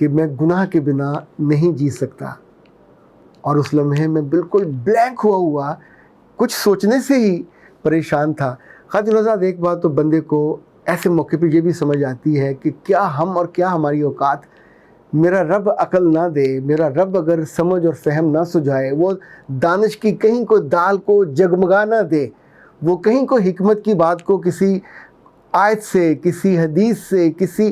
کہ میں گناہ کے بنا نہیں جی سکتا. اور اس لمحے میں بالکل بلینک ہوا کچھ سوچنے سے ہی پریشان تھا. خاطر حضرات ایک بات تو بندے کو ایسے موقع پہ یہ بھی سمجھ آتی ہے کہ کیا ہم اور کیا ہماری اوقات. میرا رب عقل نہ دے, میرا رب اگر سمجھ اور فہم نہ سجھائے, وہ دانش کی کہیں کو دال کو جگمگا نہ دے, وہ کہیں کو حکمت کی بات کو کسی آیت سے, کسی حدیث سے, کسی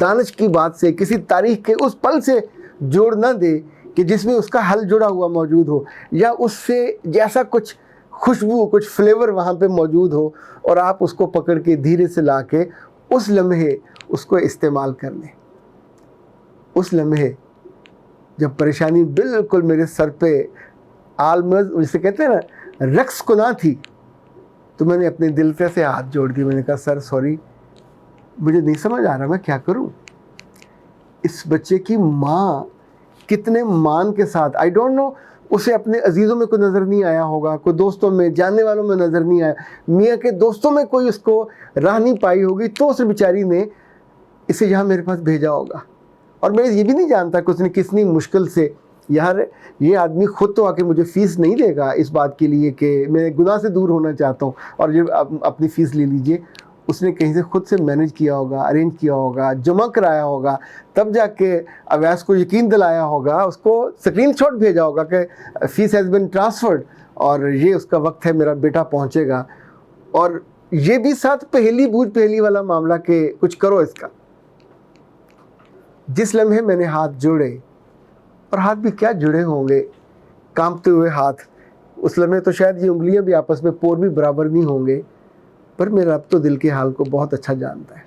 دانش کی بات سے, کسی تاریخ کے اس پل سے جوڑ نہ دے کہ جس میں اس کا حل جڑا ہوا موجود ہو, یا اس سے جیسا کچھ خوشبو, کچھ فلیور وہاں پہ موجود ہو, اور آپ اس کو پکڑ کے دھیرے سے لا کے اس لمحے اس کو استعمال کر لیں. اس لمحے جب پریشانی بالکل میرے سر پہ آلمز جسے کہتے ہیں نا رقص کنا تھی, تو میں نے اپنے دل سے ہاتھ جوڑ دی. میں نے کہا سر سوری, مجھے نہیں سمجھ آ رہا میں کیا کروں. اس بچے کی ماں کتنے مان کے ساتھ, آئی ڈونٹ نو, اسے اپنے عزیزوں میں کوئی نظر نہیں آیا ہوگا, کوئی دوستوں میں, جاننے والوں میں نظر نہیں آیا, میاں کے دوستوں میں کوئی اس کو راہ نہیں پائی ہوگی, تو اس بیچاری نے اسے یہاں میرے پاس بھیجا ہوگا. اور میں یہ بھی نہیں جانتا کہ اس نے کتنی مشکل سے, یار یہ آدمی خود تو آ کے مجھے فیس نہیں دے گا اس بات کے لیے کہ میں گناہ سے دور ہونا چاہتا ہوں اور یہ اپنی فیس لے لیجئے. اس نے کہیں سے خود سے مینیج کیا ہوگا, ارینج کیا ہوگا, جمع کرایا ہوگا, تب جا کے اویس کو یقین دلایا ہوگا, اس کو اسکرین شاٹ بھیجا ہوگا کہ فیس ہیز بین ٹرانسفرڈ اور یہ اس کا وقت ہے, میرا بیٹا پہنچے گا. اور یہ بھی ساتھ پہلی بوجھ پہلی والا معاملہ کہ کچھ کرو اس کا. جس لمحے میں نے ہاتھ جوڑے, اور ہاتھ بھی کیا جڑے ہوں گے, کانپتے ہوئے ہاتھ, اس لمحے تو شاید یہ انگلیاں بھی آپس میں پور بھی برابر نہیں ہوں گے, پر میرا رب تو دل کے حال کو بہت اچھا جانتا ہے.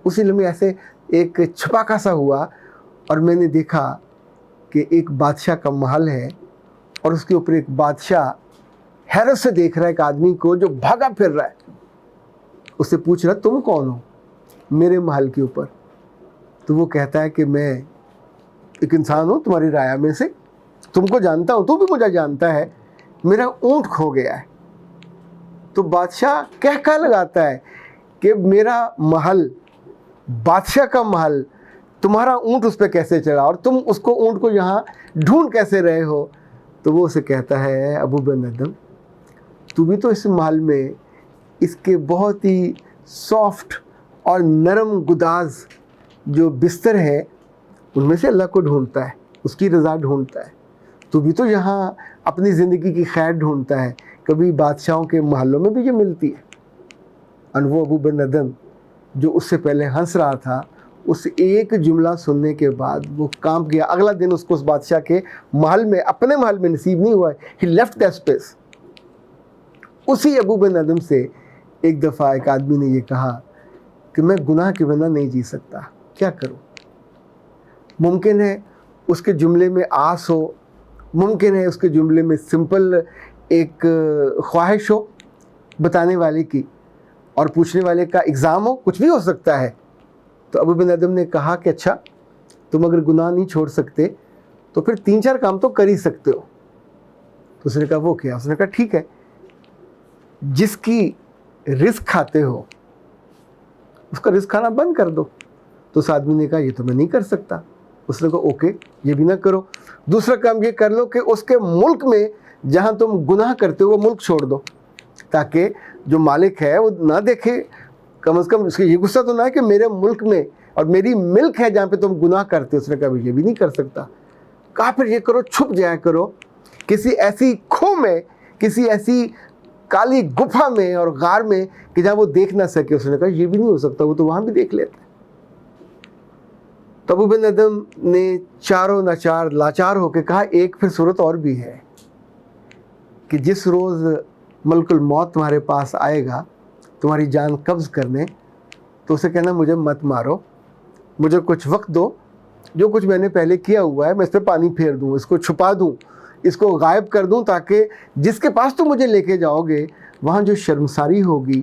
اسی لمحے ایسے ایک چھپاکا سا ہوا اور میں نے دیکھا کہ ایک بادشاہ کا محل ہے, اور اس کے اوپر ایک بادشاہ حیرت سے دیکھ رہا ہے ایک آدمی کو جو بھاگا پھر رہا ہے. اس سے پوچھ رہا تم کون ہو میرے محل کے اوپر؟ تو وہ کہتا ہے کہ میں ایک انسان ہوں تمہاری رعایا میں سے, تم کو جانتا ہوں, تو بھی مجھے جانتا ہے, میرا اونٹ کھو گیا ہے. تو بادشاہ کہہ لگاتا ہے کہ میرا محل, بادشاہ کا محل, تمہارا اونٹ اس پہ کیسے چڑھا اور تم اس کو اونٹ کو یہاں ڈھونڈ کیسے رہے ہو؟ تو وہ اسے کہتا ہے ابو بن ادم, تو بھی تو اس محل میں اس کے بہت ہی سافٹ اور نرم گداز جو بستر ہے ان میں سے اللہ کو ڈھونڈتا ہے, اس کی رضا ڈھونڈتا ہے. تو بھی تو یہاں اپنی زندگی کی خیر ڈھونڈتا ہے. کبھی بادشاہوں کے محلوں میں بھی یہ ملتی ہے. اور وہ ابو بن ادم جو اس سے پہلے ہنس رہا تھا, اس ایک جملہ سننے کے بعد وہ کانپ گیا. اگلا دن اس کو اس بادشاہ کے محل میں, اپنے محل میں نصیب نہیں ہوا. He left that space. اسی ابو بن ادم سے ایک دفعہ ایک آدمی نے یہ کہا کہ میں گناہ کے بنا نہیں جی سکتا, کیا کروں؟ ممکن ہے اس کے جملے میں آس ہو, ممکن ہے اس کے جملے میں سمپل ایک خواہش ہو بتانے والے کی, اور پوچھنے والے کا ایگزام ہو, کچھ بھی ہو سکتا ہے. تو ابو بن ادم نے کہا کہ اچھا تم اگر گناہ نہیں چھوڑ سکتے تو پھر 3-4 کام تو کر ہی سکتے ہو. تو اس نے کہا وہ کیا؟ اس نے کہا ٹھیک ہے, جس کی رزق کھاتے ہو اس کا رزق کھانا بند کر دو. تو اس آدمی نے کہا یہ تو میں نہیں کر سکتا. اس نے کہا اوکے, یہ بھی نہ کرو. دوسرا کام یہ کر لو کہ اس کے ملک میں جہاں تم گناہ کرتے ہو وہ ملک چھوڑ دو, تاکہ جو مالک ہے وہ نہ دیکھے, کم از کم اس کے یہ غصہ تو نہ ہے کہ میرے ملک میں اور میری ملک ہے جہاں پہ تم گناہ کرتے. اس نے کہا یہ بھی نہیں کر سکتا. کہا پھر یہ کرو, چھپ جایا کرو کسی ایسی کھو میں, کسی ایسی کالی گپھا میں اور غار میں کہ جہاں وہ دیکھ نہ سکے. اس نے کہا یہ بھی نہیں ہو سکتا, وہ تو وہاں بھی دیکھ لیتا. تو ابو بن ادم نے چاروں ناچار لاچار ہو کے کہا ایک پھر صورت اور بھی ہے کہ جس روز ملک الموت تمہارے پاس آئے گا تمہاری جان قبض کرنے, تو اسے کہنا مجھے مت مارو, مجھے کچھ وقت دو, جو کچھ میں نے پہلے کیا ہوا ہے میں اس پہ پانی پھیر دوں, اس کو چھپا دوں, اس کو غائب کر دوں, تاکہ جس کے پاس تم مجھے لے کے جاؤ گے وہاں جو شرمساری ہوگی,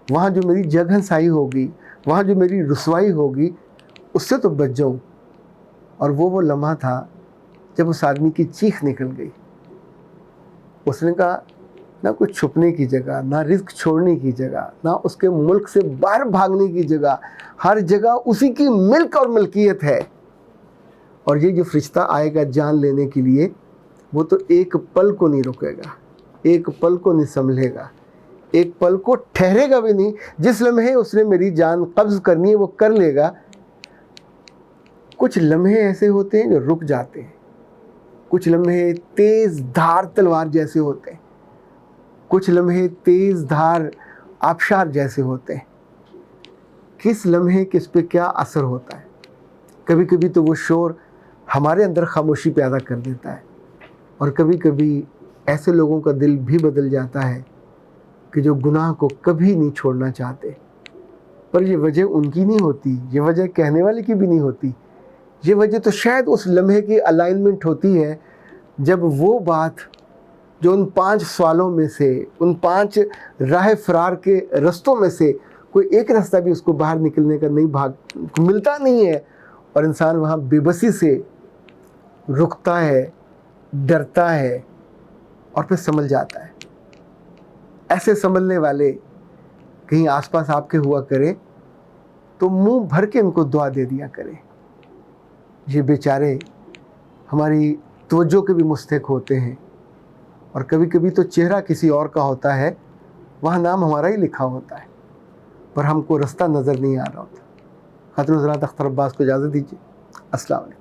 وہاں جو میری جگ ہنسائی ہوگی, وہاں جو میری رسوائی ہوگی, اس سے تو بچ جاؤں. اور وہ لمحہ تھا جب اس آدمی کی چیخ نکل گئی. اس نے کہا نہ کچھ چھپنے کی جگہ, نہ رزق چھوڑنے کی جگہ, نہ اس کے ملک سے باہر بھاگنے کی جگہ, ہر جگہ اسی کی ملک اور ملکیت ہے. اور یہ جو فرشتہ آئے گا جان لینے کے لیے، وہ تو ایک پل کو نہیں رکے گا، ایک پل کو نہیں سنبھلے گا، ایک پل کو ٹھہرے گا بھی نہیں۔ جس لمحے اس نے میری جان قبض کرنی ہے وہ کر لے گا۔ کچھ لمحے ایسے ہوتے ہیں جو رک جاتے ہیں، کچھ لمحے تیز دھار تلوار جیسے ہوتے ہیں، کچھ لمحے تیز دھار آبشار جیسے ہوتے ہیں۔ کس لمحے کس پہ کیا اثر ہوتا ہے؟ کبھی کبھی تو وہ شور ہمارے اندر خاموشی پیدا کر دیتا ہے، اور کبھی کبھی ایسے لوگوں کا دل بھی بدل جاتا ہے کہ جو گناہ کو کبھی نہیں چھوڑنا چاہتے، پر یہ وجہ ان کی نہیں ہوتی، یہ وجہ کہنے والے کی بھی نہیں ہوتی، یہ وجہ تو شاید اس لمحے کی الائنمنٹ ہوتی ہے جب وہ بات جو ان 5 سوالوں میں سے، ان 5 راہ فرار کے رستوں میں سے کوئی ایک راستہ بھی اس کو باہر نکلنے کا نہیں ملتا نہیں ہے، اور انسان وہاں بے بسی سے رکتا ہے، ڈرتا ہے، اور پھر سنبھل جاتا ہے۔ ایسے سنبھلنے والے کہیں آس پاس آپ کے ہوا کرے تو منہ بھر کے ان کو دعا دے دیا کرے۔ یہ بیچارے ہماری توجہ کے بھی مستحق ہوتے ہیں، اور کبھی کبھی تو چہرہ کسی اور کا ہوتا ہے، وہاں نام ہمارا ہی لکھا ہوتا ہے، پر ہم کو رستہ نظر نہیں آ رہا ہوتا۔ خاتون حضرات، اختر عباس کو اجازت دیجیے۔ السلام علیکم۔